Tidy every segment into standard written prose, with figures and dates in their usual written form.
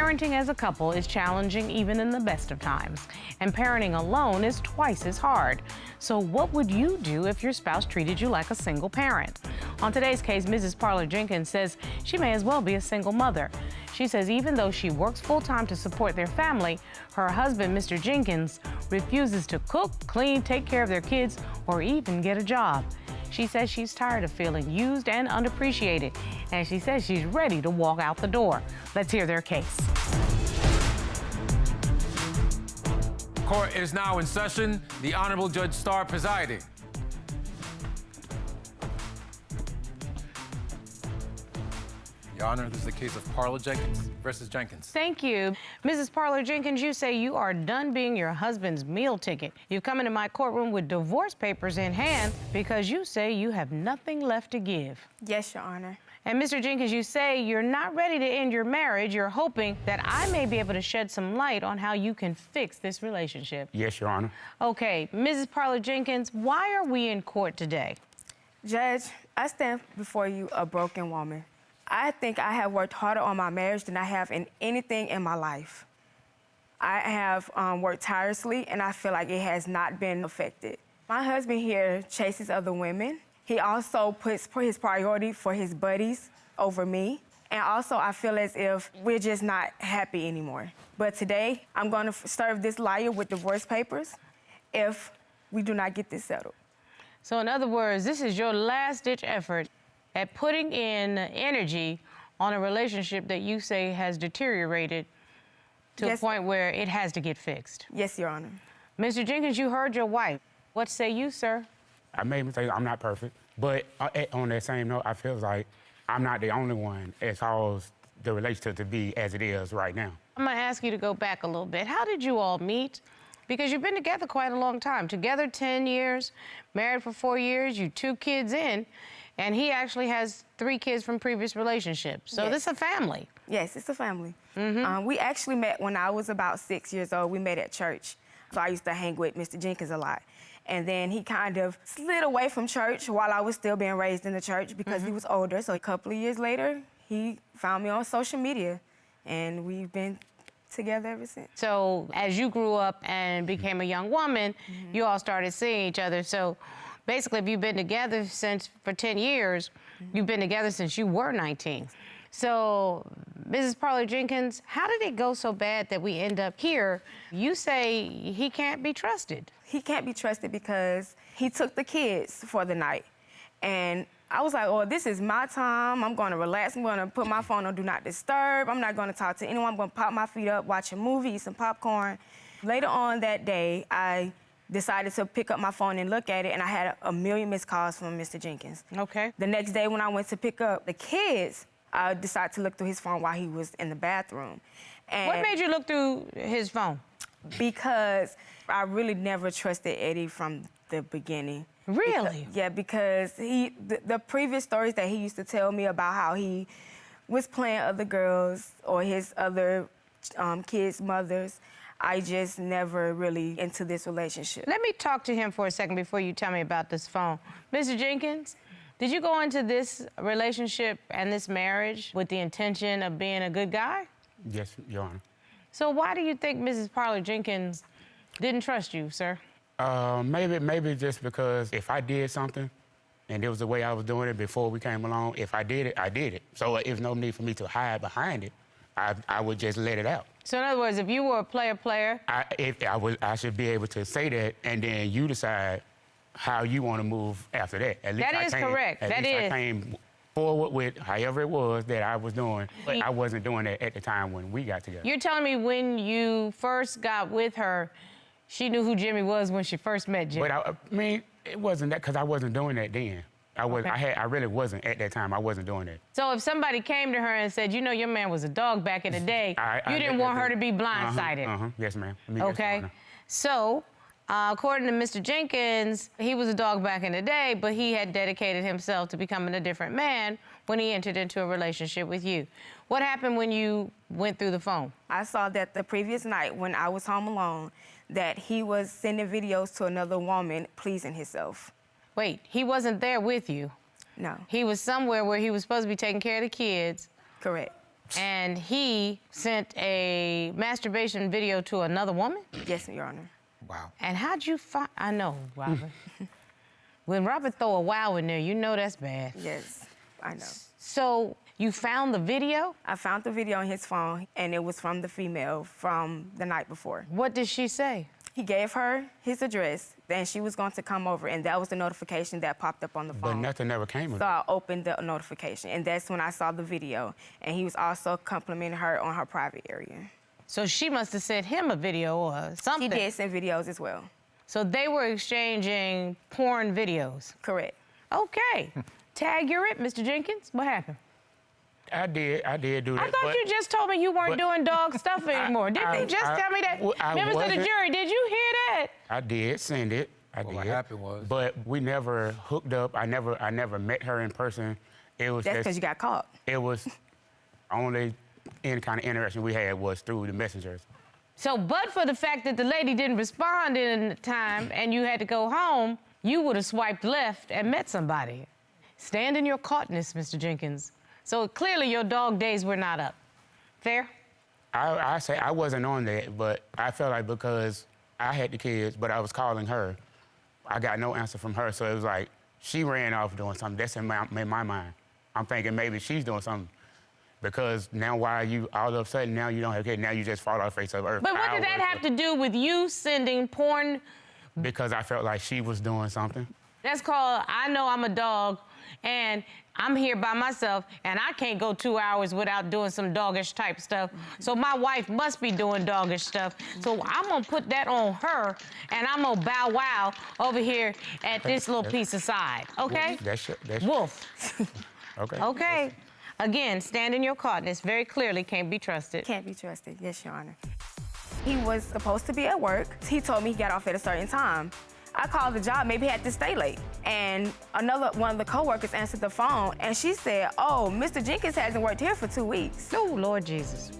Parenting as a couple is challenging even in the best of times, and parenting alone is twice as hard. So what would you do if your spouse treated you like a single parent? On today's case, Mrs. Parlor Jenkins says she may as well be a single mother. She says even though she works full-time to support their family, her husband, Mr. Jenkins, refuses to cook, clean, take care of their kids, or even get a job. She says she's tired of feeling used and unappreciated, and she says she's ready to walk out the door. Let's hear their case. Court is now in session. The Honorable Judge Starr presiding. Your Honor, this is the case of Parlor Jenkins versus Jenkins. Thank you. Mrs. Parlor Jenkins, you say you are done being your husband's meal ticket. You've come into my courtroom with divorce papers in hand because you say you have nothing left to give. Yes, Your Honor. And Mr. Jenkins, you say you're not ready to end your marriage. You're hoping that I may be able to shed some light on how you can fix this relationship. Yes, Your Honor. Okay, Mrs. Parlor Jenkins, why are we in court today? Judge, I stand before you a broken woman. I think I have worked harder on my marriage than I have in anything in my life. I have worked tirelessly, and I feel like it has not been affected. My husband here chases other women. He also puts his priority for his buddies over me. And also, I feel as if we're just not happy anymore. But today, I'm going to serve this liar with divorce papers if we do not get this settled. So in other words, this is your last-ditch effort at putting in energy on a relationship that you say has deteriorated to a point where it has to get fixed. Yes, Your Honor. Mr. Jenkins, you heard your wife. What say you, sir? I made mistakes. I'm not perfect. But on that same note, I feel like I'm not the only one as far as the relationship to be as it is right now. I'm going to ask you to go back a little bit. How did you all meet? Because you've been together quite a long time. Together 10 years, married for 4 years, you 2 kids in, and he actually has 3 kids from previous relationships. So this is a family. Yes, it's a family. We actually met when I was about 6 years old. We met at church. So I used to hang with Mr. Jenkins a lot. And then he kind of slid away from church while I was still being raised in the church because he was older. So a couple of years later, he found me on social media, and we've been together ever since. So as you grew up and became a young woman, you all started seeing each other. So basically, if you've been together for 10 years, you've been together since you were 19. So, Mrs. Parlor Jenkins, how did it go so bad that we end up here? You say he can't be trusted. He can't be trusted because he took the kids for the night. And I was like, oh, this is my time. I'm going to relax. I'm going to put my phone on Do Not Disturb. I'm not going to talk to anyone. I'm going to pop my feet up, watch a movie, eat some popcorn. Later on that day, I decided to pick up my phone and look at it, and I had a million missed calls from Mr. Jenkins. Okay. The next day when I went to pick up the kids, I decided to look through his phone while he was in the bathroom. And what made you look through his phone? Because I really never trusted Eddie from the beginning. Really? Because the previous stories that he used to tell me about how he was playing other girls or his other kids' mothers, I just never really into this relationship. Let me talk to him for a second before you tell me about this phone. Mr. Jenkins, did you go into this relationship and this marriage with the intention of being a good guy? Yes, Your Honor. So why do you think Mrs. Parlor Jenkins didn't trust you, sir? Maybe just because if I did something and it was the way I was doing it before we came along, if I did it, I did it. So there's no need for me to hide behind it. I would just let it out. So in other words, if you were a player, I should be able to say that, and then you decide how you want to move after that. At least that is correct. At least I came forward with however it was that I was doing, but I wasn't doing it at the time when we got together. You're telling me when you first got with her, she knew who Jimmy was when she first met Jimmy. But I mean, it wasn't that because I wasn't doing that then. I really wasn't at that time. I wasn't doing that. So if somebody came to her and said, you know, your man was a dog back in the day, you didn't want her to be blindsided. Yes, ma'am. Okay. So, according to Mr. Jenkins, he was a dog back in the day, but he had dedicated himself to becoming a different man when he entered into a relationship with you. What happened when you went through the phone? I saw that the previous night when I was home alone, that he was sending videos to another woman pleasing himself. Wait, he wasn't there with you? No. He was somewhere where he was supposed to be taking care of the kids. Correct. And he sent a masturbation video to another woman? Yes, Your Honor. Wow. And how'd you find... I know, Robert. When Robert throw a wow in there, you know that's bad. Yes, I know. So you found the video? I found the video on his phone, and it was from the female from the night before. What did she say? He gave her his address, and she was going to come over, and that was the notification that popped up on the phone. But nothing ever came of So it. I opened the notification, and that's when I saw the video. And he was also complimenting her on her private area. So she must have sent him a video or something. He did send videos as well. So they were exchanging porn videos. Correct. Okay. Tag, you're it, Mr. Jenkins. What happened? I did do that. I thought but you just told me you weren't doing dog stuff anymore. Didn't you just tell me that? Members of the wasn't. jury, did you hear that? I did send it. I Well, did. what happened was- But we never hooked up. I never met her in person. It was That's just, because you got caught. it was only any kind of interaction we had was through the messengers. So, but for the fact that the lady didn't respond in time and you had to go home, you would have swiped left and met somebody. Stand in your caughtness, Mr. Jenkins. So clearly your dog days were not up. Fair? I say I wasn't on that, but I felt like because I had the kids, but I was calling her, I got no answer from her. So it was like she ran off doing something. That's in my mind. I'm thinking maybe she's doing something. Because now why are you all of a sudden now you don't have kids, now you just fall off the face of the earth. But what did that have to do with you sending porn? Because I felt like she was doing something. That's called, I know I'm a dog and I'm here by myself and I can't go 2 hours without doing some doggish type stuff. So my wife must be doing doggish stuff. So I'm gonna put that on her and I'm gonna bow wow over here at this little piece of side, okay? That's Wolf. okay. Okay. Again, stand in your caughtness. Very clearly can't be trusted. Can't be trusted. Yes, Your Honor. He was supposed to be at work. He told me he got off at a certain time. I called the job, maybe he had to stay late. And one of the coworkers answered the phone, and she said, oh, Mr. Jenkins hasn't worked here for 2 weeks. Oh, Lord Jesus.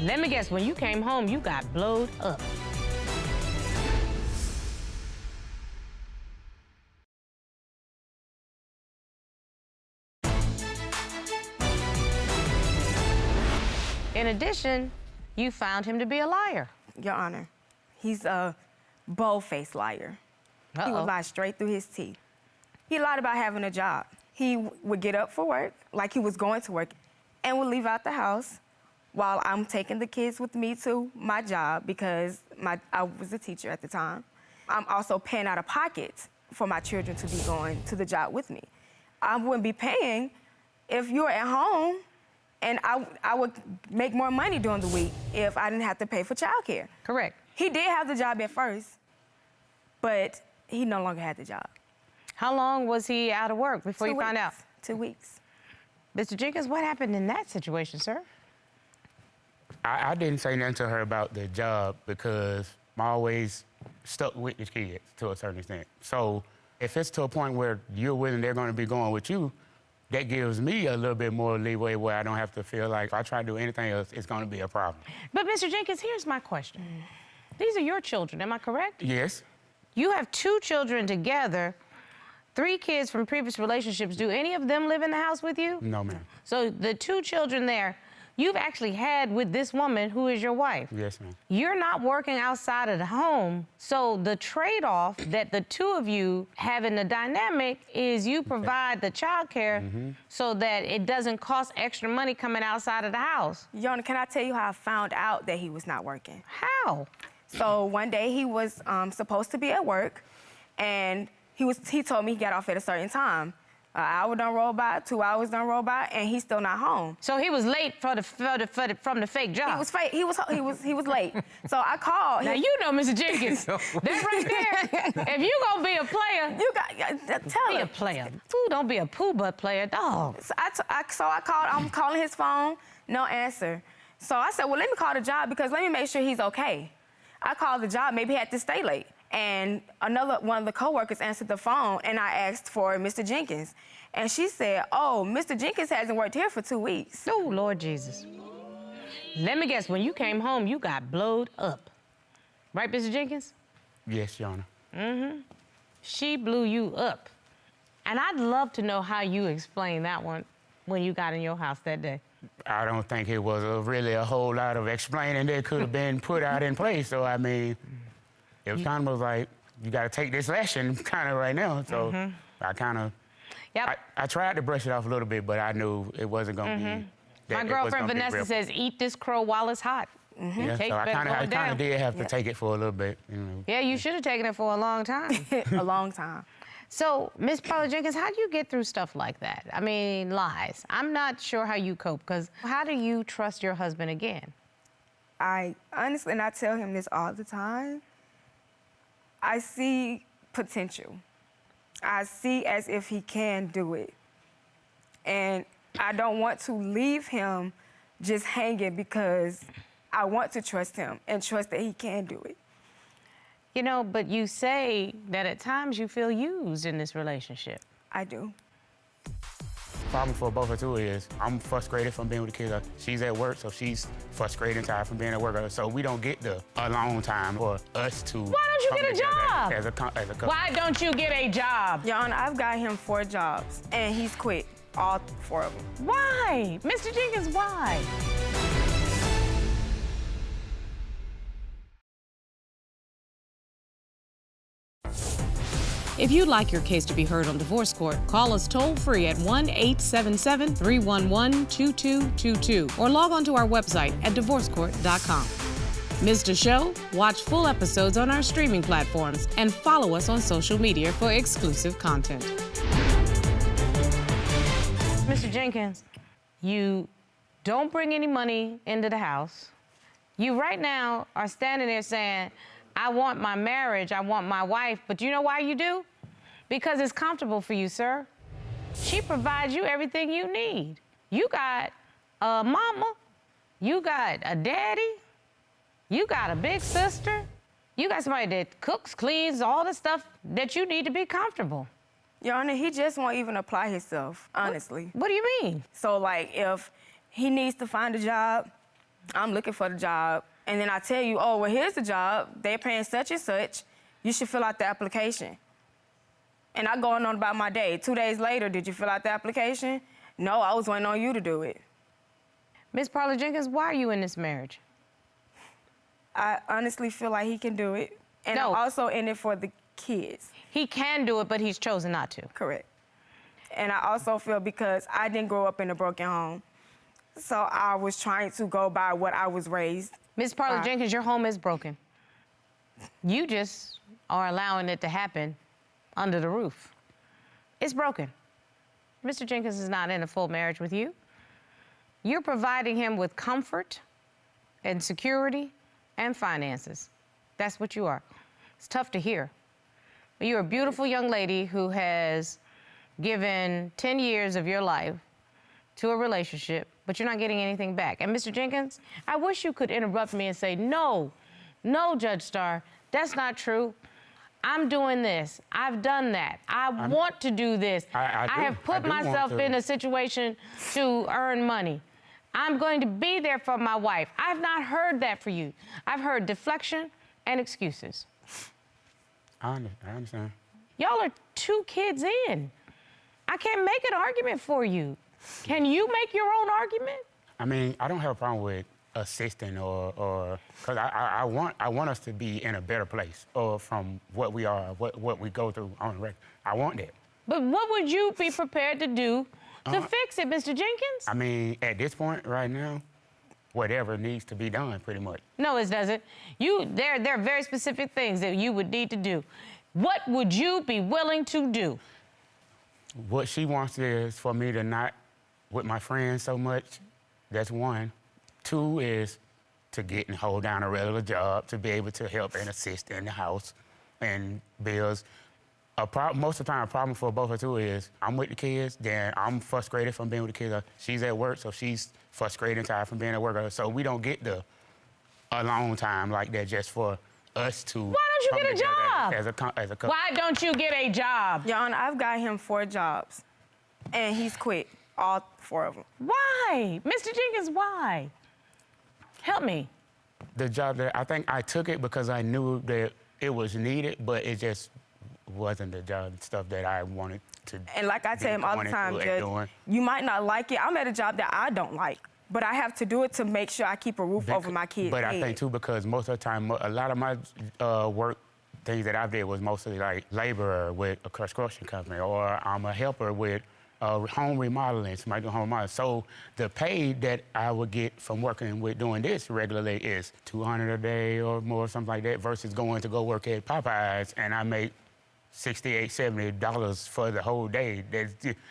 Let me guess, when you came home, you got blowed up. In addition, you found him to be a liar. Your Honor, he's a bold-faced liar. He would lie straight through his teeth. He lied about having a job. He would get up for work, like he was going to work, and would leave out the house while I'm taking the kids with me to my job because I was a teacher at the time. I'm also paying out of pocket for my children to be going to the job with me. I wouldn't be paying if you were at home, and I would make more money during the week if I didn't have to pay for childcare. Correct. He did have the job at first, but he no longer had the job. How long was he out of work before you found out? 2 weeks. Mr. Jenkins, what happened in that situation, sir? I didn't say nothing to her about the job because I'm always stuck with the kids to a certain extent. So if it's to a point where you're willing, they're going to be going with you, that gives me a little bit more leeway where I don't have to feel like if I try to do anything else, it's going to be a problem. But, Mr. Jenkins, here's my question. These are your children, am I correct? Yes. You have 2 children together, 3 kids from previous relationships. Do any of them live in the house with you? No, ma'am. So the 2 children there, you've actually had with this woman who is your wife. Yes, ma'am. You're not working outside of the home. So the trade-off that the 2 of you have in the dynamic is you provide the child care so that it doesn't cost extra money coming outside of the house. Your Honor, can I tell you how I found out that he was not working? How? So one day he was supposed to be at work, and he told me he got off at a certain time. An hour done roll by, 2 hours done roll by, and he's still not home. So he was late from the fake job. He was fake. He was late. So I called. Now you know, Mr. Jenkins, that right there. If you gonna be a player, You got tell be a him. player. Ooh, don't be a poo butt player, dog. So I called. I'm calling his phone. No answer. So I said, well, let me call the job because let me make sure he's okay. I called the job. Maybe he had to stay late. And one of the coworkers answered the phone, and I asked for Mr. Jenkins. And she said, oh, Mr. Jenkins hasn't worked here for 2 weeks. Oh, Lord Jesus. Let me guess, when you came home, you got blowed up. Right, Mr. Jenkins? Yes, Your Honor. She blew you up. And I'd love to know how you explained that one when you got in your house that day. I don't think it was really a whole lot of explaining that could have been put out in place. So, I mean, it was kind of like, you got to take this lesson kind of right now. So I kind of, I tried to brush it off a little bit, but I knew it wasn't going to be. My girlfriend Vanessa says, eat this crow while it's hot. Yeah, so I kind of did have to take it for a little bit. You know. Yeah, you should have taken it for a long time. A long time. So, Miss Parlor Jenkins, how do you get through stuff like that? I mean, lies. I'm not sure how you cope, because how do you trust your husband again? I honestly, and I tell him this all the time, I see potential. I see as if he can do it. And I don't want to leave him just hanging because I want to trust him and trust that he can do it. You know, but you say that at times you feel used in this relationship. I do. Problem for both of us too is I'm frustrated from being with the kids. She's at work, so she's frustrated and tired from being at work. So we don't get the alone time for us to. Why don't you get a job? As a couple. Why don't you get a job? Your Honor, I've got him 4 jobs, and he's quit all 4 of them. Why? Mr. Jenkins, why? If you'd like your case to be heard on divorce court, call us toll-free at 1-877-311-2222 or log on to our website at divorcecourt.com. Missed a show? Watch full episodes on our streaming platforms and follow us on social media for exclusive content. Mr. Jenkins, you don't bring any money into the house. You right now are standing there saying, I want my marriage, I want my wife, but you know why you do? Because it's comfortable for you, sir. She provides you everything you need. You got a mama, you got a daddy, you got a big sister, you got somebody that cooks, cleans, all the stuff that you need to be comfortable. Your Honor, he just won't even apply himself, honestly. What do you mean? So, like, if he needs to find a job, I'm looking for the job, and then I tell you, oh, well, here's the job. They're paying such and such. You should fill out the application. And I going on about my day. 2 days later, did you fill out the application? No, I was waiting on you to do it. Miss Parlor Jenkins, why are you in this marriage? I honestly feel like he can do it. And No. I'm also in it for the kids. He can do it, but he's chosen not to. Correct. And I also feel because I didn't grow up in a broken home, so I was trying to go by what I was raised. Miss Parlor Jenkins, your home is broken. You just are allowing it to happen under the roof. It's broken. Mr. Jenkins is not in a full marriage with you. You're providing him with comfort and security and finances. That's what you are. It's tough to hear. But you're a beautiful young lady who has given 10 years of your life to a relationship, but you're not getting anything back. And Mr. Jenkins, I wish you could interrupt me and say, no, Judge Starr, that's not true. I'm doing this. I've done that. I want to do this. I have put myself in a situation to earn money. I'm going to be there for my wife. I've not heard that for you. I've heard deflection and excuses. I understand. Y'all are 2 kids in. I can't make an argument for you. Can you make your own argument? I mean, I don't have a problem with assisting or because I want us to be in a better place or from what we are, what we go through on the record. I want that. But what would you be prepared to do to fix it, Mr. Jenkins? I mean, at this point right now, whatever needs to be done, pretty much. No, it doesn't. There are very specific things that you would need to do. What would you be willing to do? What she wants is for me to not with my friends so much. That's 1. 2 is to get and hold down a regular job, to be able to help and assist in the house and bills. Most of the time, a problem for both of us too is I'm with the kids, then I'm frustrated from being with the kids. She's at work, so she's frustrated and tired from being at work. So we don't get the alone time like that just for us to. Why don't you get a job? As a couple. Why don't you get a job? Your Honor, I've got him 4 jobs, and he's quit all 4 of them. Why? Mr. Jenkins, why? Help me. The job that I think I took it because I knew that it was needed, but it just wasn't the job stuff that I wanted to. And like I tell him all the time, Judge, you might not like it. I'm at a job that I don't like. but I have to do it to make sure I keep a roof over my kids' But I head. think, too, because most of the time, a lot of my work things that I did was mostly like laborer with a construction company, or I'm a helper with home remodeling, somebody doing home remodeling. So the pay that I would get from working with doing this regularly is $200 a day or more, something like that, versus going to go work at Popeyes and I make $68, $70 for the whole day.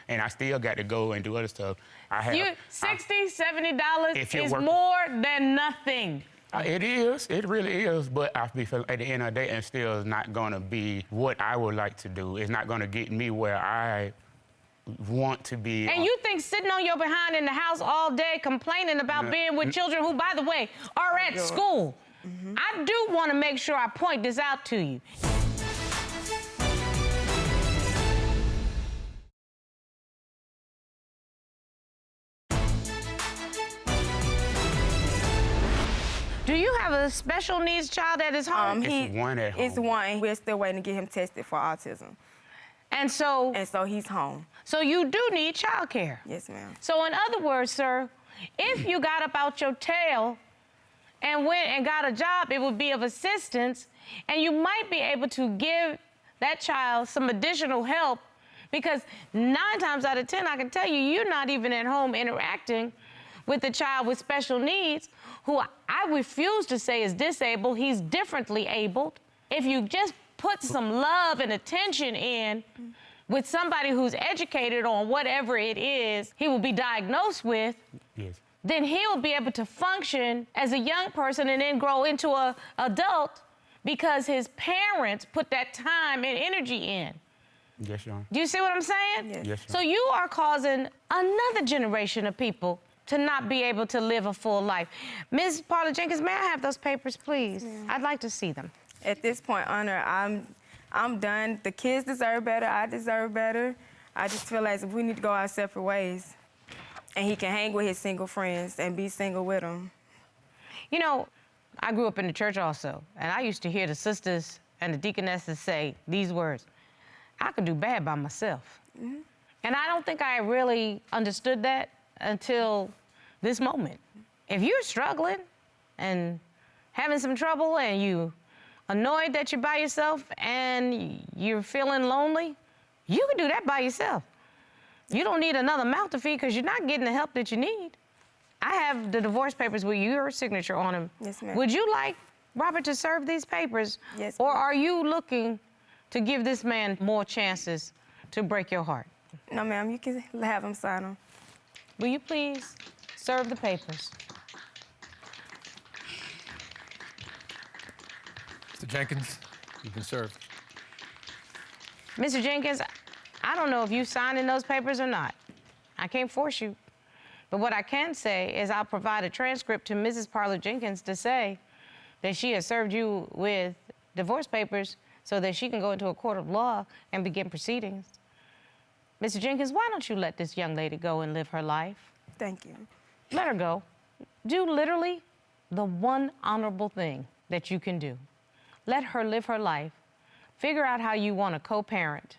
And I still got to go and do other stuff. $60, $70 If you're is working- more than nothing. It is. It really is. But I feel at the end of the day, it still is not going to be what I would like to do. It's not going to get me where I want to be. And you think sitting on your behind in the house all day complaining about being with children who, by the way, are at school. I do want to make sure I point this out to you. Do you have a special needs child that is home? It's one at home. It's one. We're still waiting to get him tested for autism. And so he's home. So you do need child care. Yes, ma'am. So in other words, sir, if you got up out your tail and went and got a job, it would be of assistance, and you might be able to give that child some additional help, because 9 times out of 10, I can tell you, you're not even at home interacting with the child with special needs, who I refuse to say is disabled. He's differently abled. If you just put some love and attention in with somebody who's educated on whatever it is he will be diagnosed with, Yes. then he'll be able to function as a young person and then grow into an adult because his parents put that time and energy in. Yes, Your Honor. Do you see what I'm saying? Yes. Yes, So you are causing another generation of people to not be able to live a full life. Ms. Parlor Jenkins, may I have those papers, please? I'd like to see them. At this point, Honor, I'm done. The kids deserve better. I deserve better. I just feel like we need to go our separate ways. And he can hang with his single friends and be single with them. You know, I grew up in the church also, and I used to hear the sisters and the deaconesses say these words: I could do bad by myself. And I don't think I really understood that until this moment. If you're struggling and having some trouble and you annoyed that you're by yourself and you're feeling lonely, you can do that by yourself. You don't need another mouth to feed because you're not getting the help that you need. I have the divorce papers with your signature on them. Yes, ma'am. Would you like Robert to serve these papers? Yes, Or ma'am. are you looking to give this man more chances to break your heart? No, ma'am, you can have him sign them. Will you please serve the papers? Mr. Jenkins, you've been served. Mr. Jenkins, I don't know if you signed in those papers or not. I can't force you. But what I can say is I'll provide a transcript to Mrs. Parlor Jenkins to say that she has served you with divorce papers so that she can go into a court of law and begin proceedings. Mr. Jenkins, why don't you let this young lady go and live her life? Thank you. Let her go. Do literally the one honorable thing that you can do. Let her live her life. Figure out how you want to co-parent.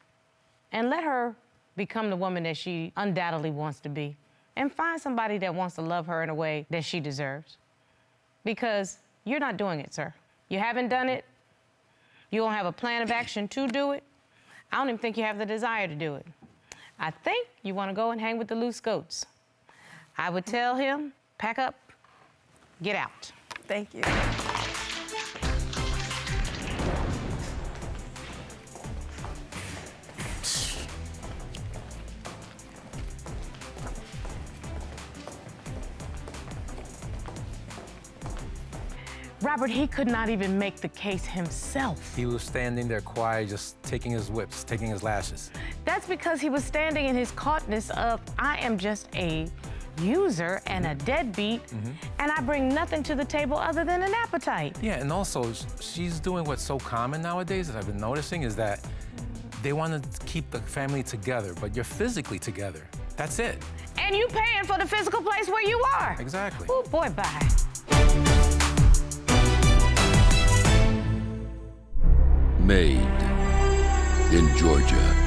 And let her become the woman that she undoubtedly wants to be. And find somebody that wants to love her in a way that she deserves. Because you're not doing it, sir. You haven't done it. You don't have a plan of action to do it. I don't even think you have the desire to do it. I think you want to go and hang with the loose goats. I would tell him, pack up, get out. Thank you. Robert, he could not even make the case himself. He was standing there quiet, just taking his whips, taking his lashes. That's because he was standing in his caughtness of, I am just a user and a deadbeat, and I bring nothing to the table other than an appetite. Yeah, and also, she's doing what's so common nowadays that I've been noticing is that they want to keep the family together, but you're physically together. That's it. And you paying for the physical place where you are. Exactly. Oh, boy, bye. Made in Georgia.